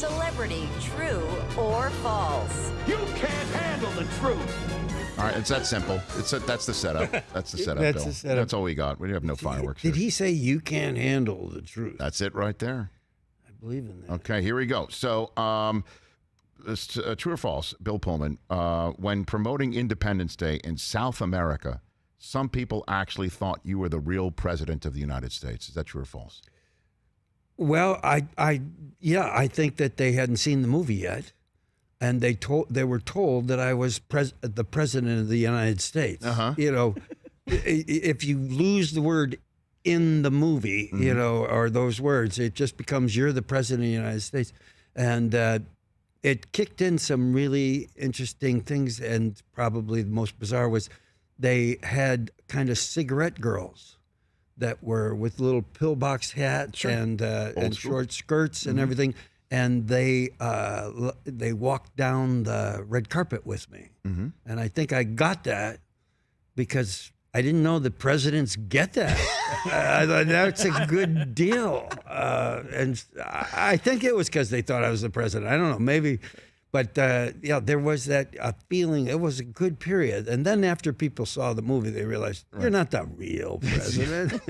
Celebrity, true or false? You can't handle the truth. All right, it's that simple. That's the setup. That's the setup, That's Bill. the setup. That's all we got. We have no fireworks Did here. he say you can't handle the truth? That's it right there. I believe in that. Okay, here we go. So, true or false, Bill Pullman, when promoting Independence Day in South America, some people actually thought you were the real president of the United States. Is that true or false? Well, I think that they hadn't seen the movie yet, and they were told that I was the president of the United States. Uh-huh. You know, if you lose the word in the movie, you know, or those words, it just becomes you're the president of the United States, and it kicked in some really interesting things, and probably the most bizarre was they had kind of cigarette girls that were with little pillbox hats and short skirts and everything, and they walked down the red carpet with me, and I think I got that because I didn't know that presidents get that. I thought that's a good deal, and I think it was because they thought I was the president. I don't know, maybe. But, yeah, there was that feeling. It was a good period. And then after people saw the movie, they realized, you're not the real president.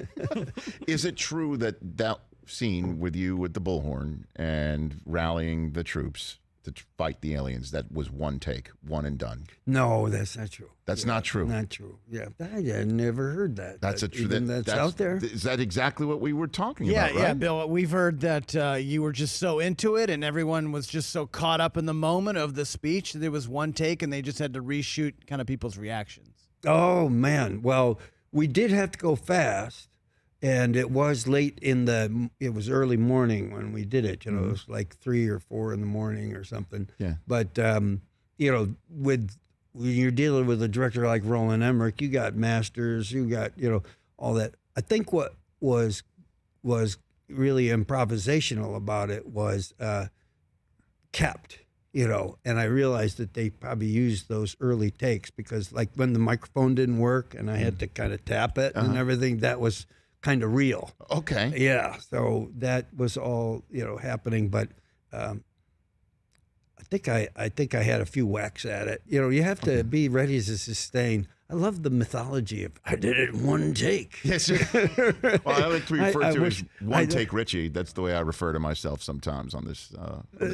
Is it true that scene with you with the bullhorn and rallying the troops to fight the aliens, that was one take, one and done? No, that's not true. That's not true. Not true. Yeah, I never heard that. That's that's out there. Is that exactly what we were talking about, right? Yeah, Bill, we've heard that you were just so into it and everyone was just so caught up in the moment of the speech. There was one take and they just had to reshoot kind of people's reactions. Oh, man. Well, we did have to go fast, and it was it was early morning when we did it. You know, it was like 3 or 4 in the morning or something. Yeah. But, you know, when you're dealing with a director like Roland Emmerich, you got masters, you got, you know, all that. I think what was really improvisational about it was kept, you know, and I realized that they probably used those early takes because, like, when the microphone didn't work and I had to kind of tap it and everything, that was kind of real. Okay. Yeah, so that was all, you know, happening, but I think I had a few whacks at it. You know, you have to be ready to sustain. I love the mythology of I did it in one take. Yes. Well, I like to refer to as one take Richie. That's the way I refer to myself sometimes on this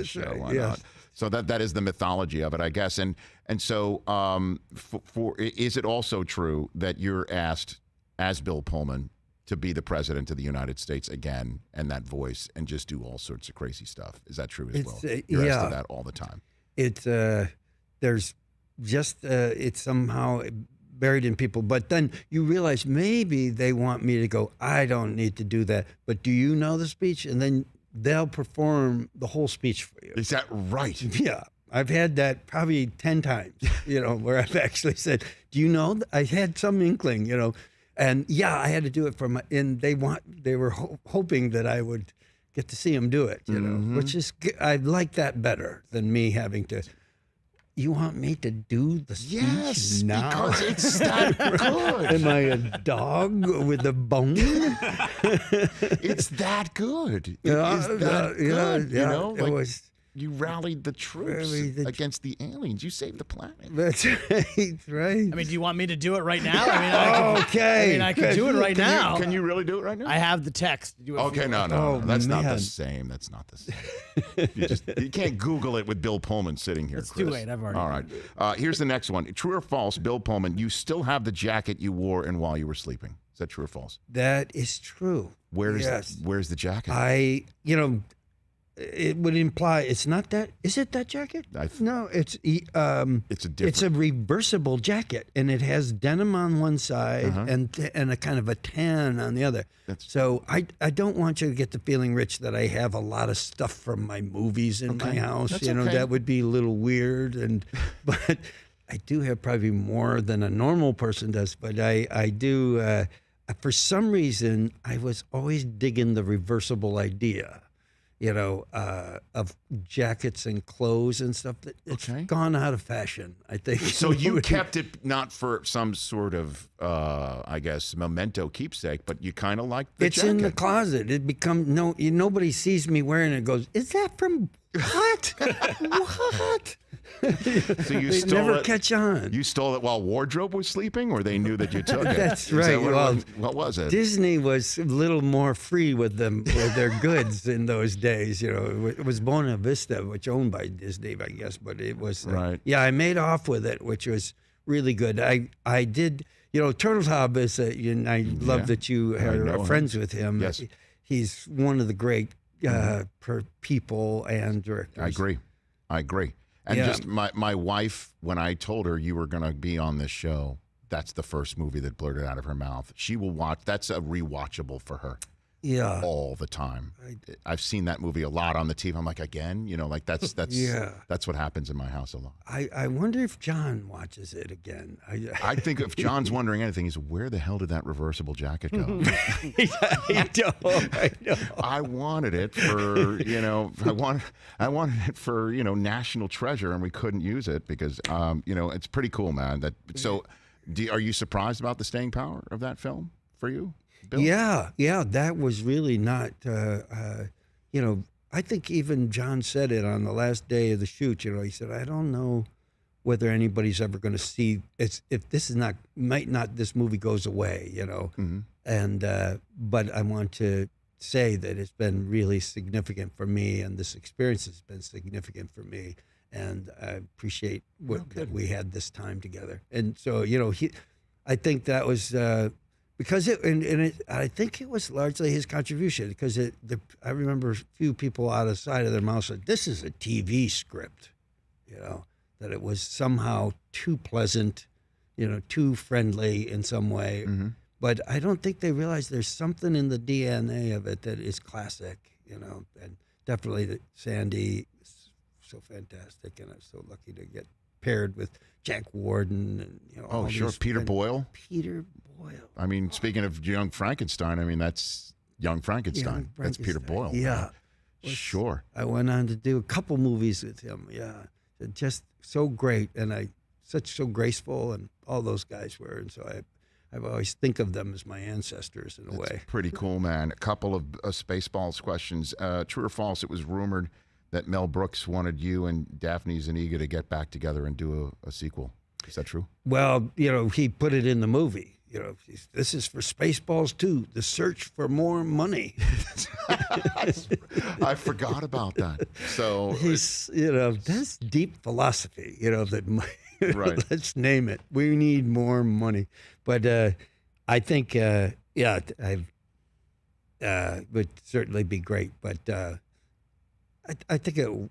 show. Why not? So that is the mythology of it, I guess. And so is it also true that you're asked as Bill Pullman to be the president of the United States again, and that voice, and just do all sorts of crazy stuff? Is that true as well? You're asked to that all the time. It's there's just it's somehow buried in people, but then you realize maybe they want me to go, I don't need to do that, but do you know the speech? And then they'll perform the whole speech for you. Is that right? Yeah. I've had that probably 10 times, you know, where I've actually said, do you know? I had some inkling, you know. And yeah, I had to do it and they were hoping that I would get to see them do it, you know, which is, I like that better than me having to, you want me to do the speech now? Because it's that good. Am I a dog with a bone? It's that good. It is that good, you know? It was. You rallied the troops against the aliens. You saved the planet. That's right. I mean, do you want me to do it right now? I could do it right now. Can you really do it right now? I have the text. Okay, no. Oh, that's not the man. same. That's not the same. You can't Google it with Bill Pullman sitting here, It's Chris. too late. I've already. All right. Here's the next one. True or false, Bill Pullman, you still have the jacket you wore in while you were sleeping. Is that true or false? That is true. Where's the jacket? It would imply it's not that. Is it that jacket? No, it's a reversible jacket, and it has denim on one side and a kind of a tan on the other. So I don't want you to get the feeling, Rich, that I have a lot of stuff from my movies in my house. That's That would be a little weird, but I do have probably more than a normal person does. But I do. For some reason, I was always digging the reversible idea. Of jackets and clothes and stuff. It's gone out of fashion, I think. So you kept it not for some sort of, I guess, memento keepsake, but you kind of like the jacket. It's in the closet. It becomes, nobody sees me wearing it and goes, is that from What? What? So you They stole never it. catch on. You stole it while wardrobe was sleeping, or they knew that you took it? That's Is right. that Well, what was it? Disney was a little more free with their goods in those days. You know, it was Buena Vista, which owned by Disney, I guess, but it was Right. Yeah, I made off with it, which was really good. I did. You know, Turtletop is I love that you are friends with him. Yes. He's one of the great people and directors. I agree. And just my wife, when I told her you were going to be on this show, that's the first movie that blurted out of her mouth. She will watch. That's a rewatchable for her. Yeah. All the time. I've seen that movie a lot on the TV. I'm like, again? You know, like that's that's what happens in my house a lot. I wonder if John watches it again. I think if John's wondering anything, he's where the hell did that reversible jacket go? I know. I wanted it for, you know, I wanted it for, you know, National Treasure, and we couldn't use it because, you know, it's pretty cool, man. So are you surprised about the staying power of that film for you, Bill? Yeah, that was really not, you know, I think even John said it on the last day of the shoot, you know, he said, I don't know whether anybody's ever going to see, this movie goes away, you know, and, but I want to say that it's been really significant for me, and this experience has been significant for me, and I appreciate that we had this time together. And so, you know, I think that was, because I think it was largely his contribution, because I remember a few people out of the side of their mouth said, this is a TV script, you know, that it was somehow too pleasant, you know, too friendly in some way. But I don't think they realized there's something in the DNA of it that is classic, you know, and definitely that Sandy is so fantastic, and I'm so lucky to get paired with Jack Warden and, you know, all sure, these Peter Boyle. Peter Boyle. I mean, speaking of Young Frankenstein, I mean, that's Young Frankenstein. That's Peter Boyle. Yeah. Sure. I went on to do a couple movies with him. Yeah. Just so great, and so graceful, and all those guys were. And so I've always think of them as my ancestors in a way. Pretty cool, man. A couple of Spaceballs questions. True or false, it was rumored that Mel Brooks wanted you and Daphne Zuniga to get back together and do a sequel. Is that true? Well, you know, he put it in the movie. You know, this is for Spaceballs 2, the search for more money. I forgot about that. So he's, you know, that's deep philosophy, you know, that right. Let's name it. We need more money. But I think, I would certainly be great. But I think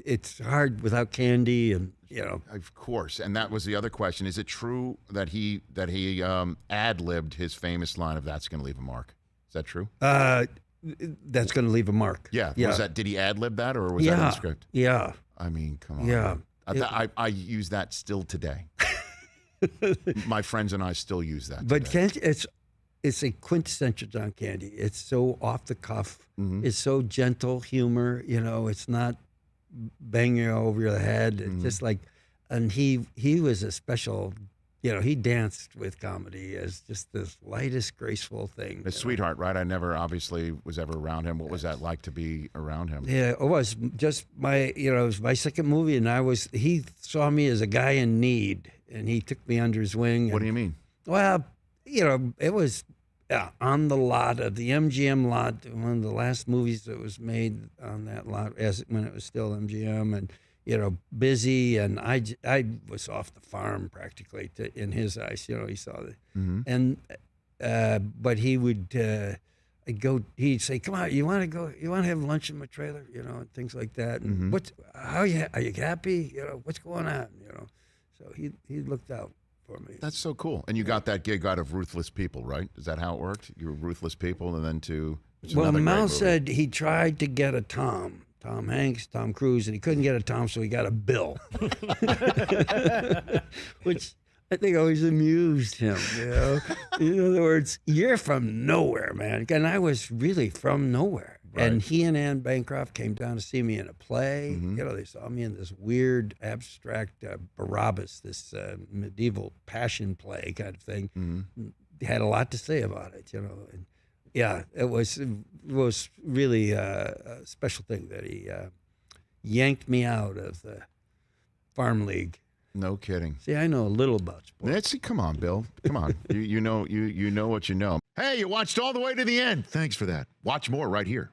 it's hard without Candy, and you know. Of course, and that was the other question. Is it true that he ad-libbed his famous line of "That's going to leave a mark"? Is that true? That's going to leave a mark. Yeah. Was that? Did he ad-lib that, or was that in the script? Yeah. I mean, come on. Yeah. I use that still today. My friends and I still use that. But today. It's a quintessential John Candy. It's so off the cuff. Mm-hmm. It's so gentle humor. You know, it's not banging you over your head. It's just like, and he was a special. You know, he danced with comedy as just this lightest, graceful thing. A sweetheart, right? I never obviously was ever around him. What was that like to be around him? Yeah, it was just it was my second movie, and he saw me as a guy in need, and he took me under his wing. What do you mean? Well, you know, it was on the lot of the MGM lot, one of the last movies that was made on that lot when it was still MGM, and you know, busy, and I was off the farm practically in his eyes. You know, he saw it, and but he would he'd say, "Come on, you want to go? You want to have lunch in my trailer?" You know, and things like that. And are you happy? You know, what's going on? You know, so he looked out for me. That's so cool. And you got that gig out of Ruthless People, right? Is that how it worked? You were Ruthless People, and then well, Mel said he tried to get a Tom Hanks, Tom Cruise, and he couldn't get a Tom, so he got a Bill, which I think always amused him. You know, in other words, you're from nowhere, man, and I was really from nowhere. Right. And he and Anne Bancroft came down to see me in a play. You know, they saw me in this weird, abstract Barabbas, this medieval passion play kind of thing. They had a lot to say about it, you know. And yeah, it was really a special thing that yanked me out of the farm league. No kidding. See, I know a little about sports. Nancy, come on, Bill. Come on. you know what you know. Hey, you watched all the way to the end. Thanks for that. Watch more right here.